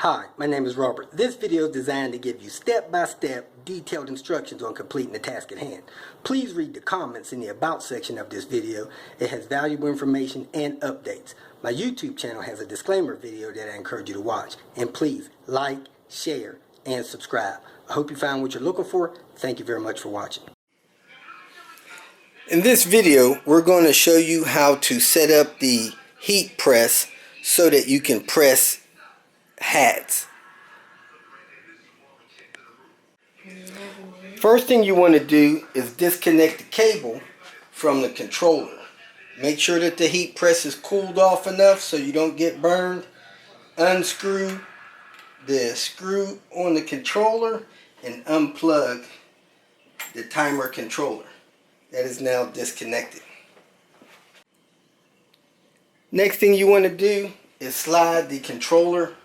Hi, my name is Robert. This video is designed to give you step-by-step detailed instructions on completing the task at hand. Please read the comments in the About section of this video. It has valuable information and updates. My YouTube channel has a disclaimer video that I encourage you to watch. And please like, share, and subscribe. I hope you found what you're looking for. Thank you very much for watching. In this video, we're going to show you how to set up the heat press so that you can press hats. First thing you want to do is disconnect the cable from the controller. Make sure that the heat press is cooled off enough so you don't get burned. Unscrew the screw on the controller and unplug the timer controller. That is now disconnected. Next thing you want to do is slide the controller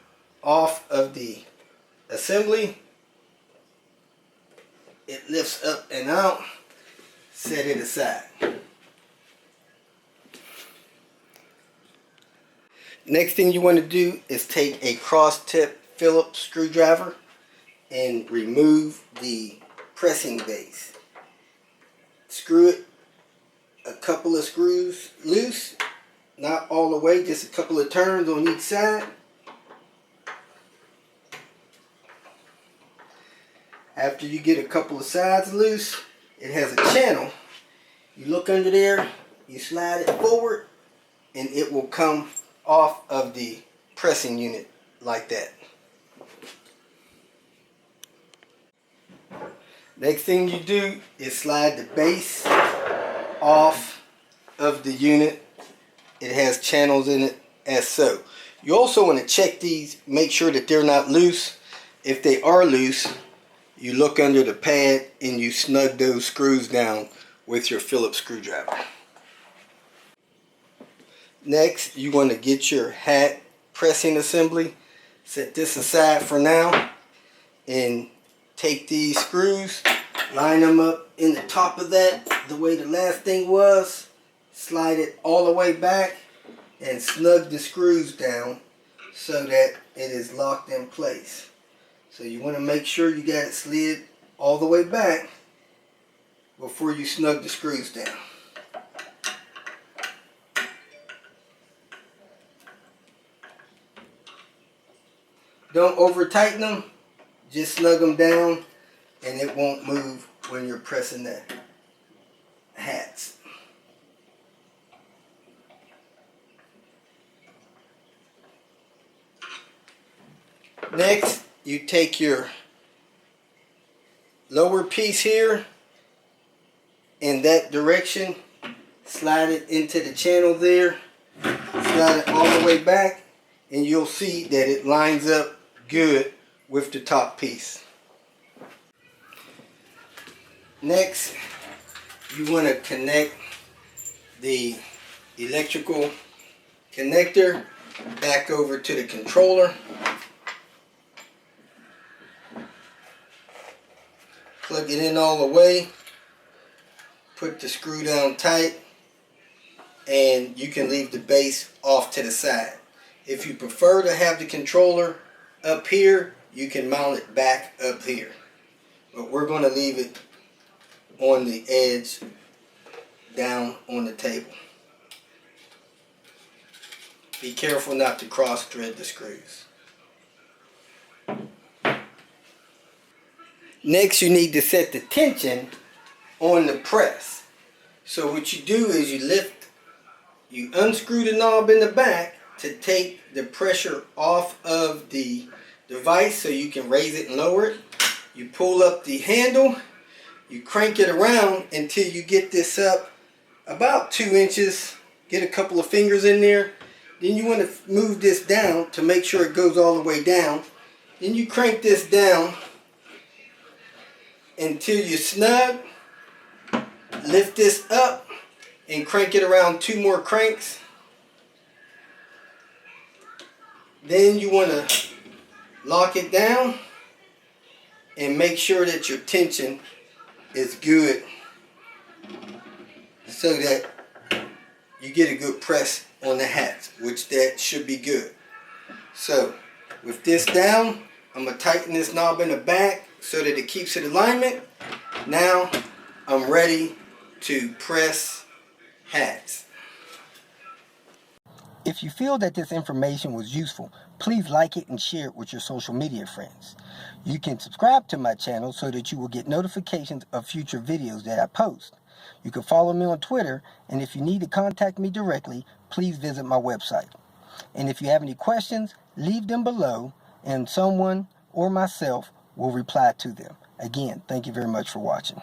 off of the assembly. It lifts up and out. Set it aside. Next thing you want to do is take a cross-tip Phillips screwdriver and remove the pressing base. Screw it a couple of screws loose, not all the way, just a couple of turns on each side. After you get a couple of sides loose, it has a channel. You look under there, you slide it forward, and it will come off of the pressing unit like that. Next thing you do is slide the base off of the unit. It has channels in it as so. You also want to check these, make sure that they're not loose. If they are loose, you look under the pad and you snug those screws down with your Phillips screwdriver. Next, you want to get your hat pressing assembly. Set this aside for now and take these screws, line them up in the top of that the way the last thing was, slide it all the way back and snug the screws down so that it is locked in place. So you want to make sure you got it slid all the way back before you snug the screws down. Don't over tighten them, just snug them down and it won't move when you're pressing the hats. Next, you take your lower piece here in that direction, slide it into the channel there, slide it all the way back, and you'll see that it lines up good with the top piece. Next, you want to connect the electrical connector back over to the controller. Plug it in all the way, put the screw down tight, and you can leave the base off to the side. If you prefer to have the controller up here, you can mount it back up here. But we're going to leave it on the edge down on the table. Be careful not to cross thread the screws. Next, you need to set the tension on the press. So what you do is you unscrew the knob in the back to take the pressure off of the device so you can raise it and lower it. You pull up the handle, you crank it around until you get this up about 2 inches. Get a couple of fingers in there. Then you want to move this down to make sure it goes all the way down. Then you crank this down until you're snug. Lift this up and crank it around 2 more cranks. Then you want to lock it down and make sure that your tension is good so that you get a good press on the hats, which that should be good. So With this down, I'm going to tighten this knob in the back so that it keeps it alignment. Now I'm ready to press hats. If you feel that this information was useful, please like it and share it with your social media friends. You can subscribe to my channel so that you will get notifications of future videos that I post. You can follow me on Twitter, and if you need to contact me directly, please visit my website. And if you have any questions, leave them below, and someone or myself will reply to them. Again, thank you very much for watching.